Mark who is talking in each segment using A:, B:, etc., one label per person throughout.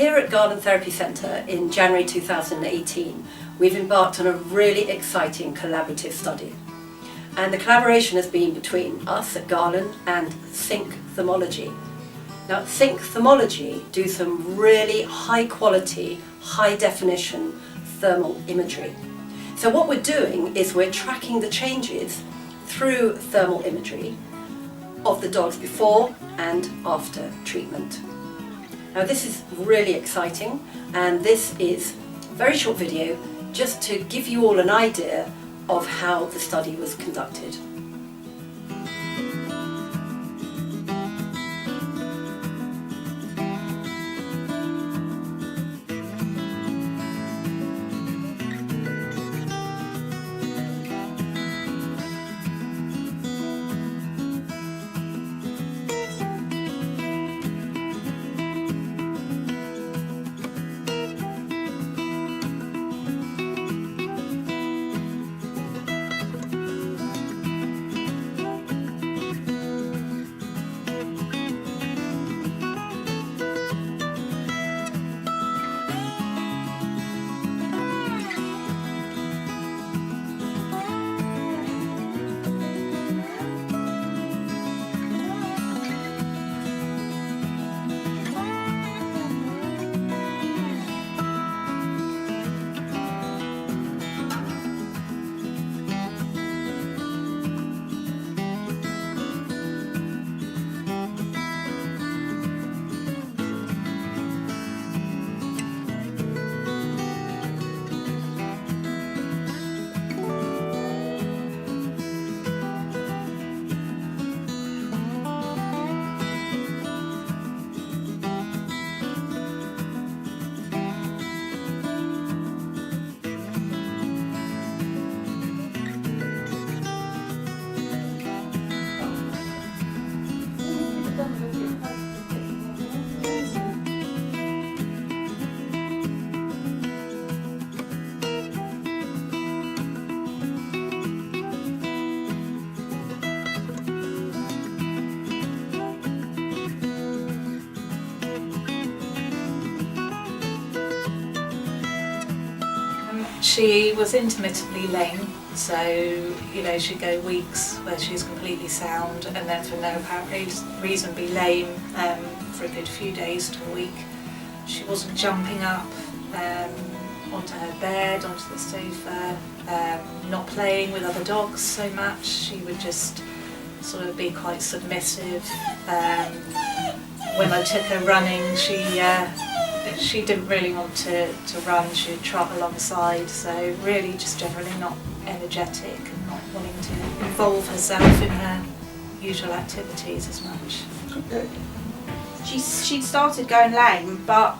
A: Here at Galen Therapy Centre in January 2018, we've embarked on a really exciting collaborative study. And the collaboration has been between us at Galen and Think Thermology. Now, Think Thermology do some really high quality, high definition thermal imagery. So what we're doing is we're tracking the changes through thermal imagery of the dogs before and after treatment. Now this is really exciting, and this is a very short video just to give you all an idea of how the study was conducted.
B: She was intermittently lame, so she'd go weeks where she's completely sound and then for no apparent reason be lame for a good few days to a week. She wasn't jumping up onto her bed, onto the sofa, not playing with other dogs so much. She would just sort of be quite submissive. When I took her running, she didn't really want to run, she'd trot alongside, so really just generally not energetic and not wanting to involve herself in her usual activities as much.
C: Okay. She'd started going lame, but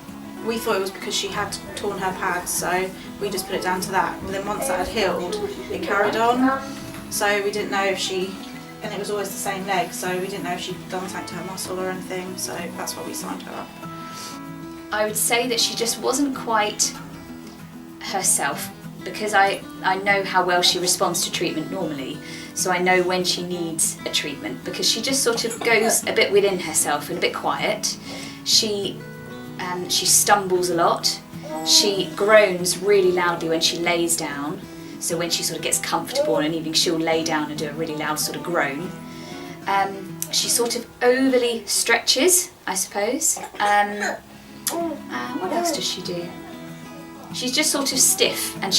C: we thought it was because she had torn her pads, so we just put it down to that. And then once that had healed, it carried on, so we didn't know if and it was always the same leg, so we didn't know if she'd done something to her muscle or anything, so that's why we signed her up.
D: I would say that she just wasn't quite herself, because I know how well she responds to treatment normally, so I know when she needs a treatment, because she just sort of goes a bit within herself and a bit quiet. She stumbles a lot, she groans really loudly when she lays down, so when she sort of gets comfortable on an evening she'll lay down and do a really loud sort of groan. She sort of overly stretches, I suppose. What else does she do? She's just sort of stiff, and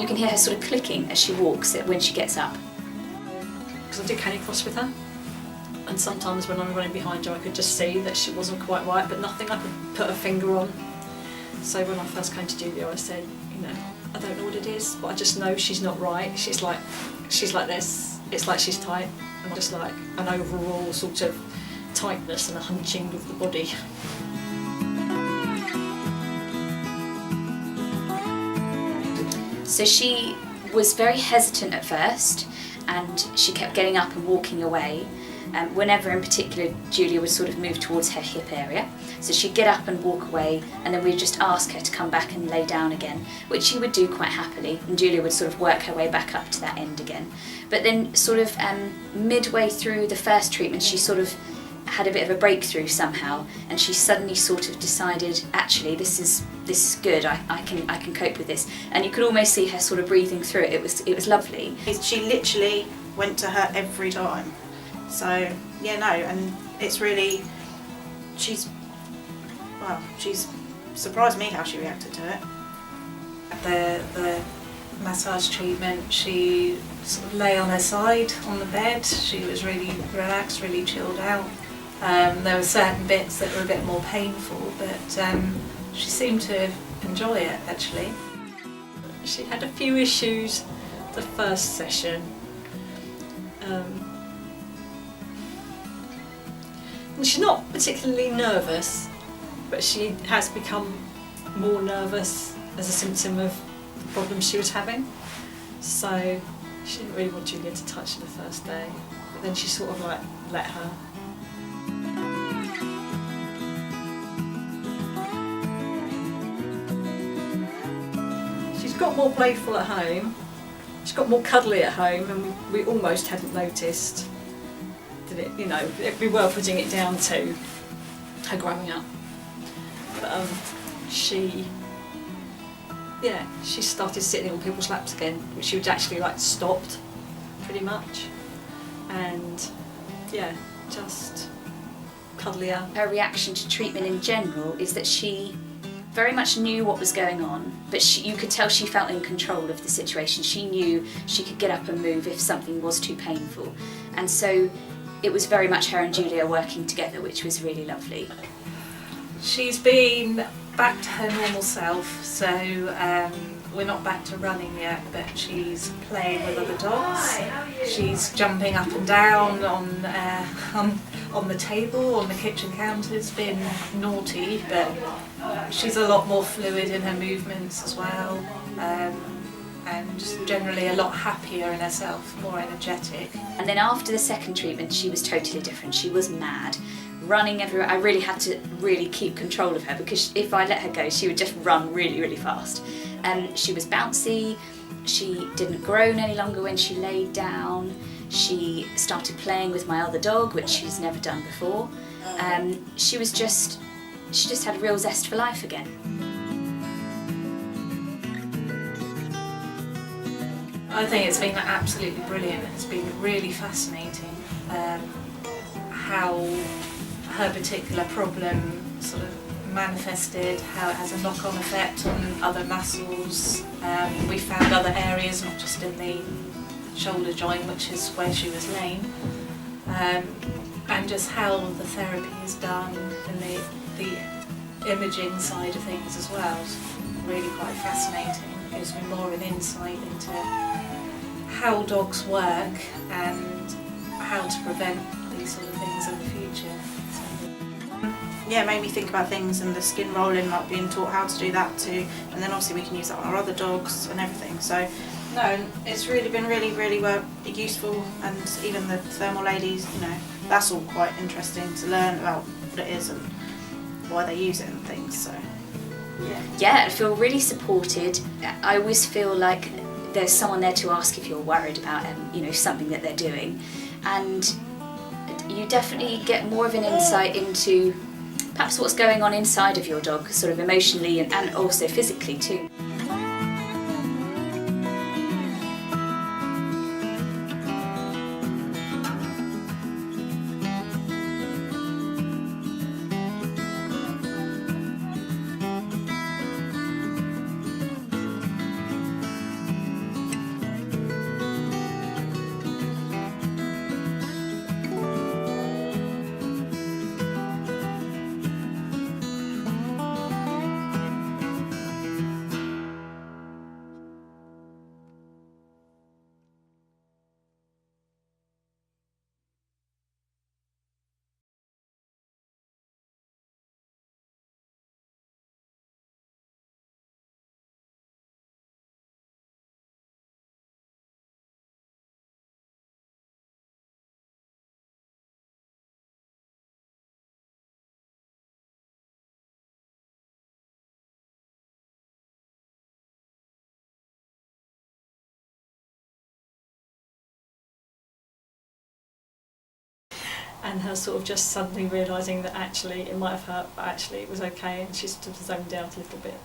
D: you can hear her sort of clicking as she walks when she gets up.
E: Because I did canicross with her, and sometimes when I'm running behind her I could just see that she wasn't quite right, but nothing I could put a finger on. So when I first came to Julia I said, I don't know what it is, but I just know she's not right. She's like this, it's like she's tight, and just like an overall sort of tightness and a hunching of the body.
D: So she was very hesitant at first, and she kept getting up and walking away. Whenever in particular Julia would sort of move towards her hip area. So she'd get up and walk away, and then we'd just ask her to come back and lay down again, which she would do quite happily, and Julia would sort of work her way back up to that end again. But then sort of midway through the first treatment she sort of had a bit of a breakthrough somehow, and she suddenly sort of decided, actually, this is good. I can cope with this. And you could almost see her sort of breathing through it. It was lovely.
C: She literally went to her every time. So yeah, no, and it's really, she's surprised me how she reacted to it.
B: The massage treatment, she sort of lay on her side on the bed. She was really relaxed, really chilled out. There were certain bits that were a bit more painful, but she seemed to enjoy it actually.
E: She had a few issues the first session. And she's not particularly nervous, but she has become more nervous as a symptom of the problems she was having. So she didn't really want Julia to touch her the first day, but then she sort of like let her. She's got more playful at home. She's got more cuddly at home, and we almost hadn't noticed that it, you know, we were putting it down to her growing up. But she started sitting on people's laps again, which she would actually like stopped pretty much, and yeah, just cuddlier.
D: Her reaction to treatment in general is that she very much knew what was going on, but you could tell she felt in control of the situation. She knew she could get up and move if something was too painful, and so it was very much her and Julia working together, which was really lovely.
B: She's been back to her normal self, so we're not back to running yet, but she's playing with other dogs. She's jumping up and down on the table, on the kitchen counter. It's been naughty, but she's a lot more fluid in her movements as well, and just generally a lot happier in herself, more energetic.
D: And then after the second treatment, she was totally different. She was mad, running everywhere. I really had to really keep control of her, because if I let her go, she would just run really, really fast. She was bouncy. She didn't groan any longer when she laid down. She started playing with my other dog, which she's never done before. She just had a real zest for life again.
B: I think it's been absolutely brilliant. It's been really fascinating how her particular problem sort of manifested, how it has a knock-on effect on other muscles. We found other areas, not just in the shoulder joint, which is where she was lame, and just how the therapy is done and the imaging side of things as well. It's really quite fascinating. It gives me more of an insight into how dogs work and how to prevent these sort of things in the future.
C: Yeah, it made me think about things, and the skin rolling, like being taught how to do that too, and then obviously we can use that on our other dogs and everything. So no, it's really been really useful, and even the thermal ladies, you know, that's all quite interesting to learn about what it is and why they use it and things. So
D: Yeah, I feel really supported. I always feel like there's someone there to ask if you're worried about something that they're doing, and you definitely get more of an insight into perhaps what's going on inside of your dog, sort of emotionally and also physically too.
E: and her sort of just suddenly realising that actually it might have hurt, but actually it was okay, and she sort of zoned out a little bit.